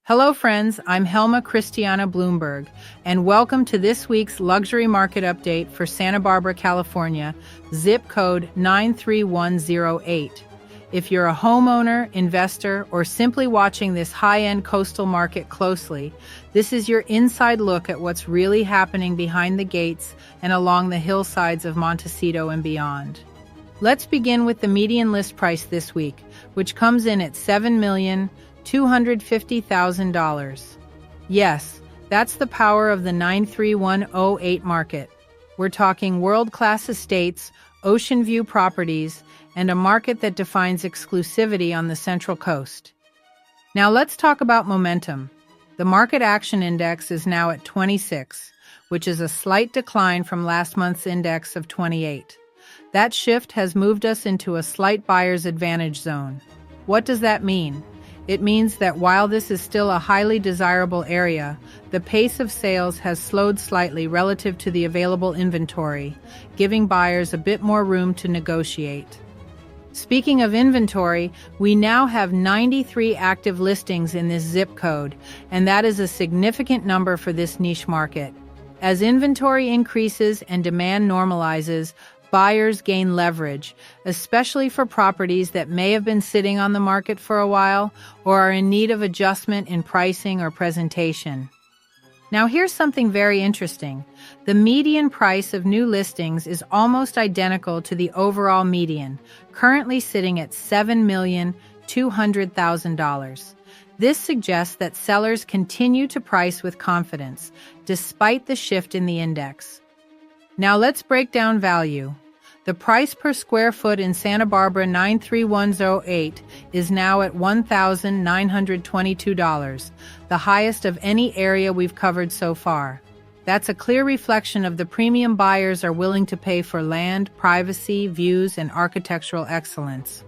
Hello friends, I'm Helma Christiane Bloomberg, and welcome to this week's luxury market update for Santa Barbara, California, zip code 93108. If you're a homeowner, investor, or simply watching this high-end coastal market closely, this is your inside look at what's really happening behind the gates and along the hillsides of Montecito and beyond. Let's begin with the median list price this week, which comes in at $7,250,000. Yes, that's the power of the 93108 market. We're talking world-class estates, ocean view properties, and a market that defines exclusivity on the Central Coast. Now let's talk about momentum. The Market Action Index is now at 26, which is a slight decline from last month's index of 28. That shift has moved us into a slight buyer's advantage zone. What does that mean? It means that while this is still a highly desirable area, the pace of sales has slowed slightly relative to the available inventory, giving buyers a bit more room to negotiate. Speaking of inventory, we now have 93 active listings in this zip code, and that is a significant number for this niche market. As inventory increases and demand normalizes, buyers gain leverage, especially for properties that may have been sitting on the market for a while or are in need of adjustment in pricing or presentation. Now here's something very interesting. The median price of new listings is almost identical to the overall median, currently sitting at $7,200,000. This suggests that sellers continue to price with confidence, despite the shift in the index. Now let's break down value. The price per square foot in Santa Barbara 93108 is now at $1,922, the highest of any area we've covered so far. That's a clear reflection of the premium buyers are willing to pay for land, privacy, views, and architectural excellence.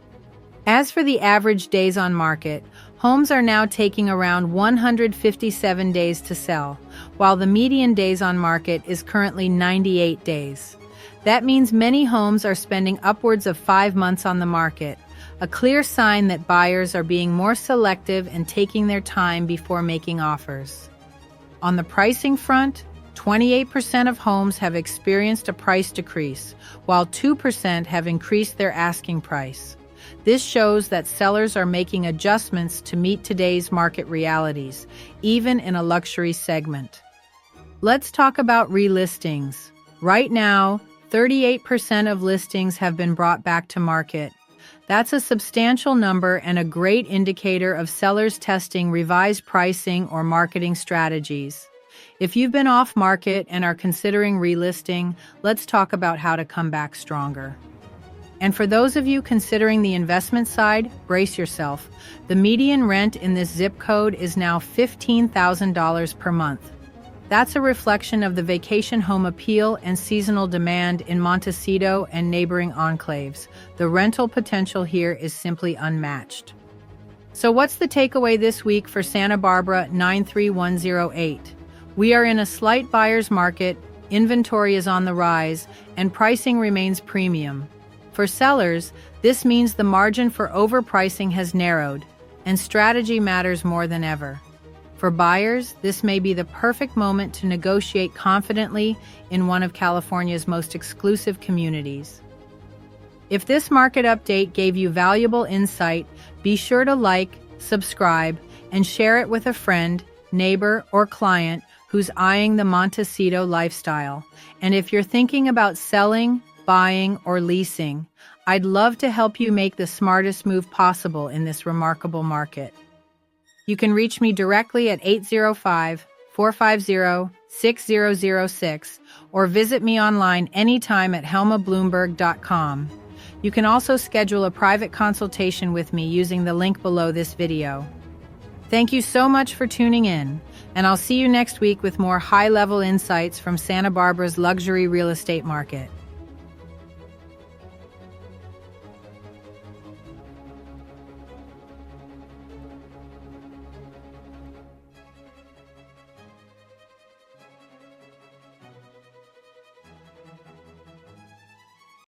As for the average days on market, homes are now taking around 157 days to sell, while the median days on market is currently 98 days. That means many homes are spending upwards of 5 months on the market, a clear sign that buyers are being more selective and taking their time before making offers. On the pricing front, 28% of homes have experienced a price decrease, while 2% have increased their asking price. This shows that sellers are making adjustments to meet today's market realities, even in a luxury segment. Let's talk about relistings. Right now, 38% of listings have been brought back to market. That's a substantial number and a great indicator of sellers testing revised pricing or marketing strategies. If you've been off market and are considering relisting, let's talk about how to come back stronger. And for those of you considering the investment side, brace yourself. The median rent in this zip code is now $15,000 per month. That's a reflection of the vacation home appeal and seasonal demand in Montecito and neighboring enclaves. The rental potential here is simply unmatched. So what's the takeaway this week for Santa Barbara 93108? We are in a slight buyer's market, inventory is on the rise, and pricing remains premium. For sellers, this means the margin for overpricing has narrowed, and strategy matters more than ever. For buyers, this may be the perfect moment to negotiate confidently in one of California's most exclusive communities. If this market update gave you valuable insight, be sure to like, subscribe, and share it with a friend, neighbor, or client who's eyeing the Montecito lifestyle. And if you're thinking about selling, buying, or leasing, I'd love to help you make the smartest move possible in this remarkable market. You can reach me directly at 805-450-6006 or visit me online anytime at helmabloomberg.com. You can also schedule a private consultation with me using the link below this video. Thank you so much for tuning in, and I'll see you next week with more high-level insights from Santa Barbara's luxury real estate market.